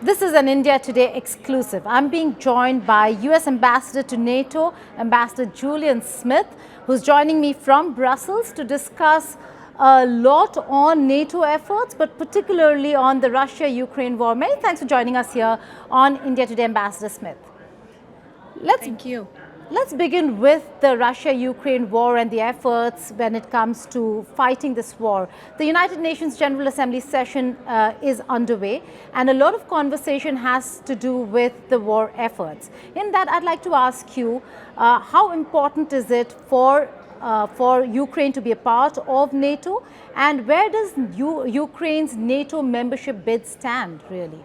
This is an India Today exclusive. I'm being joined by US Ambassador to NATO, Ambassador Julianne Smith, who's joining me from Brussels to discuss a lot on NATO efforts, but particularly on the Russia-Ukraine war. Many thanks for joining us here on India Today, Ambassador Smith. Thank you. Let's begin with the Russia-Ukraine war and the efforts when it comes to fighting this war. The United Nations General Assembly session is underway, and a lot of conversation has to do with the war efforts. In that, I'd like to ask you, how important is it for Ukraine to be a part of NATO, and where does Ukraine's NATO membership bid stand, really?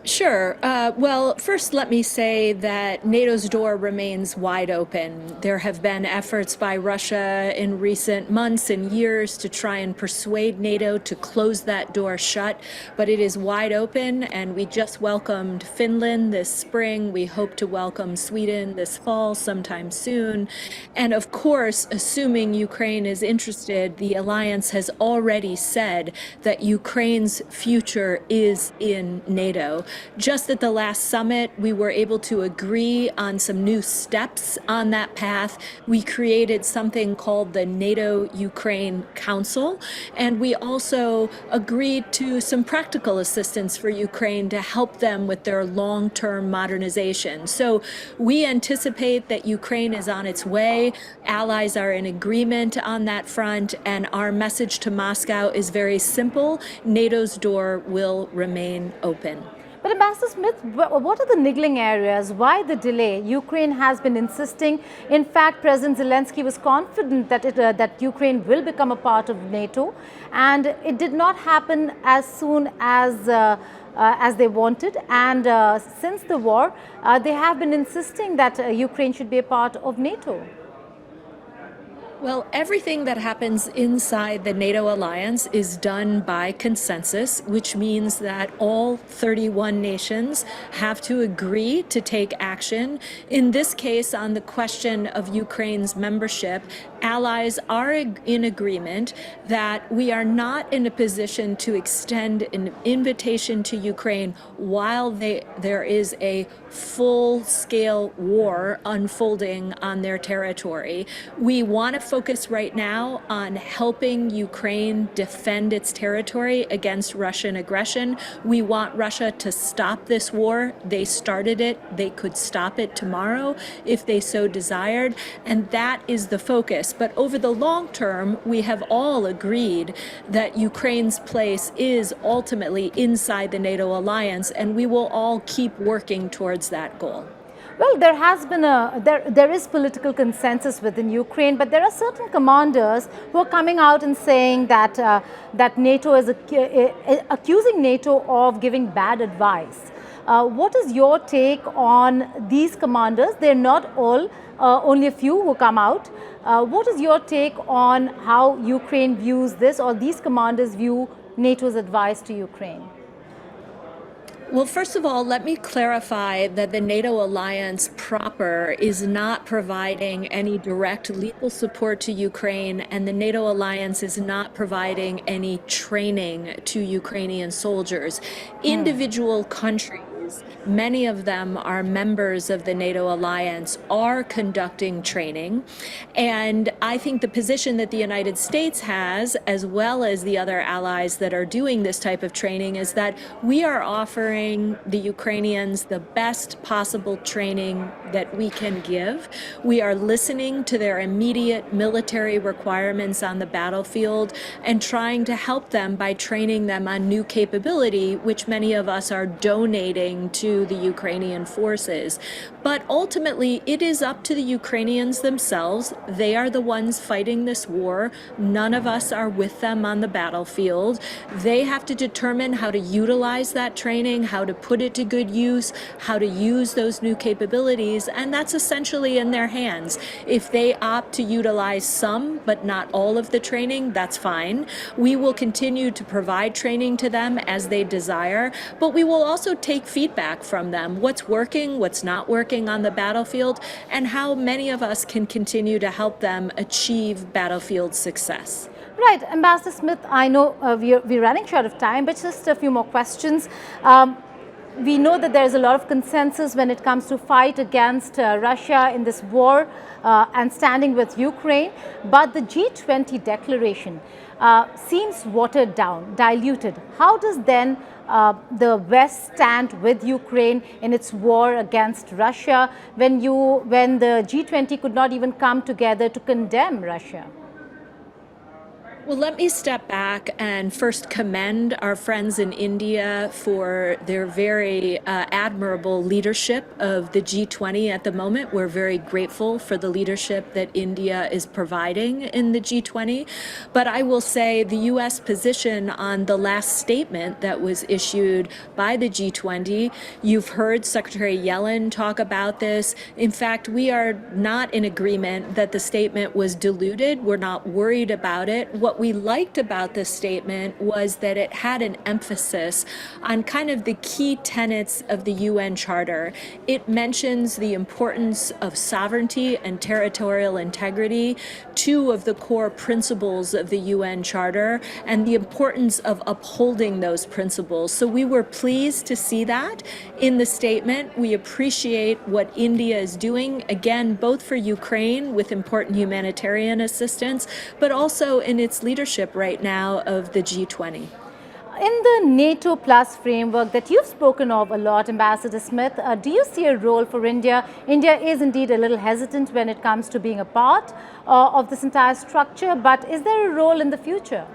Sure. Well, first, let me say that NATO's door remains wide open. There have been efforts by Russia in recent months and years to try and persuade NATO to close that door shut, but it is wide open, and we just welcomed Finland this spring. We hope to welcome Sweden this fall sometime soon. And of course, assuming Ukraine is interested, the alliance has already said that Ukraine's future is in NATO. Just at the last summit, we were able to agree on some new steps on that path. We created something called the NATO-Ukraine Council, and we also agreed to some practical assistance for Ukraine to help them with their long-term modernization. So we anticipate that Ukraine is on its way. Allies are in agreement on that front, and our message to Moscow is very simple: NATO's door will remain open. But Ambassador Smith, what are the niggling areas? Why the delay? Ukraine has been insisting. In fact, President Zelensky was confident that that Ukraine will become a part of NATO, and it did not happen as soon as they wanted. And since the war, they have been insisting that Ukraine should be a part of NATO. Well, everything that happens inside the NATO alliance is done by consensus, which means that all 31 nations have to agree to take action. In this case, on the question of Ukraine's membership, allies are in agreement that we are not in a position to extend an invitation to Ukraine while there is a full-scale war unfolding on their territory. We want to focus right now on helping Ukraine defend its territory against Russian aggression. We want Russia to stop this war. They started it. They could stop it tomorrow if they so desired, and that is the focus. But over the long term, we have all agreed that Ukraine's place is ultimately inside the NATO alliance, and we will all keep working towards that goal. Well, there has been there is political consensus within Ukraine, but there are certain commanders who are coming out and saying that that NATO is accusing NATO of giving bad advice. What is your take on these commanders? They're not all, only a few who come out. What is your take on how Ukraine views this, or these commanders view NATO's advice to Ukraine? Well, first of all, let me clarify that the NATO alliance proper is not providing any direct legal support to Ukraine, and the NATO alliance is not providing any training to Ukrainian soldiers. Individual countries, many of them are members of the NATO alliance, are conducting training. And I think the position that the United States has, as well as the other allies that are doing this type of training, is that we are offering the Ukrainians the best possible training that we can give. We are listening to their immediate military requirements on the battlefield and trying to help them by training them on new capability, which many of us are donating to the Ukrainian forces. But ultimately, it is up to the Ukrainians themselves. They are the ones fighting this war. None of us are with them on the battlefield. They have to determine how to utilize that training, how to put it to good use, how to use those new capabilities, and that's essentially in their hands. If they opt to utilize some, but not all of the training, that's fine. We will continue to provide training to them as they desire, but we will also take feedback from them, what's working, what's not working on the battlefield, and how many of us can continue to help them achieve battlefield success. Right, Ambassador Smith, I know we're running short of time, but just a few more questions. We know that there is a lot of consensus when it comes to fight against Russia in this war and standing with Ukraine, but the G20 declaration seems watered down, diluted. How does then the West stand with Ukraine in its war against Russia when the G20 could not even come together to condemn Russia? Well, let me step back and first commend our friends in India for their very admirable leadership of the G20 at the moment. We're very grateful for the leadership that India is providing in the G20. But I will say the U.S. position on the last statement that was issued by the G20, you've heard Secretary Yellen talk about this. In fact, we are not in agreement that the statement was diluted. We're not worried about it. What we liked about this statement was that it had an emphasis on kind of the key tenets of the UN Charter. It mentions the importance of sovereignty and territorial integrity, two of the core principles of the UN Charter, and the importance of upholding those principles. So we were pleased to see that in the statement. We appreciate what India is doing, again, both for Ukraine with important humanitarian assistance, but also in its leadership right now of the G20. In the NATO plus framework that you've spoken of a lot, Ambassador Smith, do you see a role for India? India is indeed a little hesitant when it comes to being a part of this entire structure, but is there a role in the future?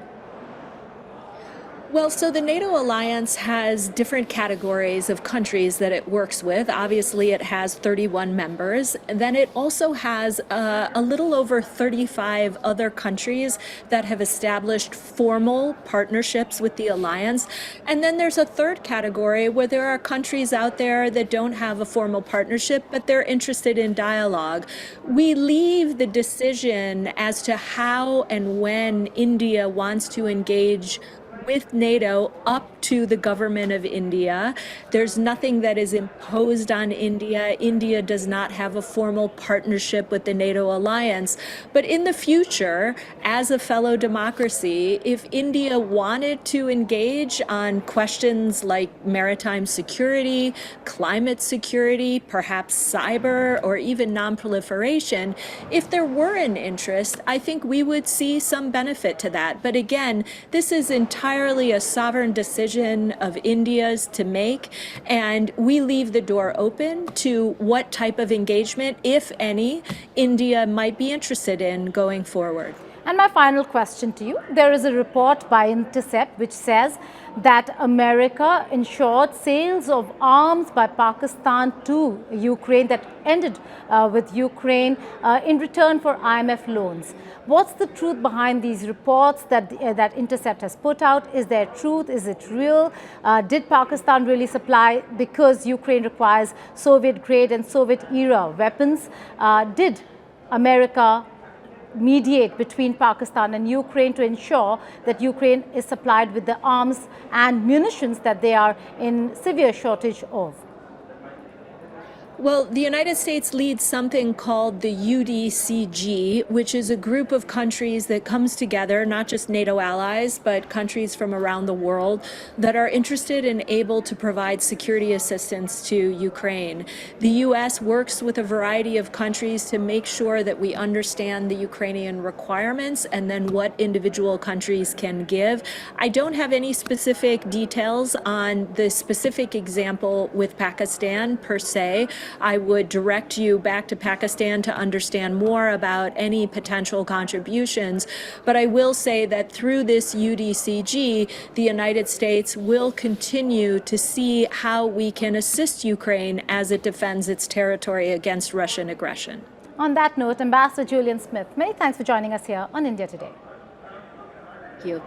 Well, so the NATO alliance has different categories of countries that it works with. Obviously, it has 31 members. Then it also has a little over 35 other countries that have established formal partnerships with the alliance. And then there's a third category where there are countries out there that don't have a formal partnership, but they're interested in dialogue. We leave the decision as to how and when India wants to engage with NATO up to the government of India. There's nothing that is imposed on India. India does not have a formal partnership with the NATO alliance. But in the future, as a fellow democracy, if India wanted to engage on questions like maritime security, climate security, perhaps cyber, or even non-proliferation, if there were an interest, I think we would see some benefit to that. But again, this is entirely a sovereign decision of India's to make, and we leave the door open to what type of engagement, if any, India might be interested in going forward. And my final question to you, there is a report by Intercept which says that America ensured sales of arms by Pakistan to Ukraine that ended with Ukraine in return for IMF loans. What's the truth behind these reports that Intercept has put out? Is there truth? Is it real? Did Pakistan really supply, because Ukraine requires Soviet-grade and Soviet-era weapons? Did America mediate between Pakistan and Ukraine to ensure that Ukraine is supplied with the arms and munitions that they are in severe shortage of? Well, the United States leads something called the UDCG, which is a group of countries that comes together, not just NATO allies, but countries from around the world that are interested and able to provide security assistance to Ukraine. The U.S. works with a variety of countries to make sure that we understand the Ukrainian requirements and then what individual countries can give. I don't have any specific details on the specific example with Pakistan per se. I would direct you back to Pakistan to understand more about any potential contributions. But I will say that through this UDCG, the United States will continue to see how we can assist Ukraine as it defends its territory against Russian aggression. On that note, Ambassador Julianne Smith, many thanks for joining us here on India Today. Thank you.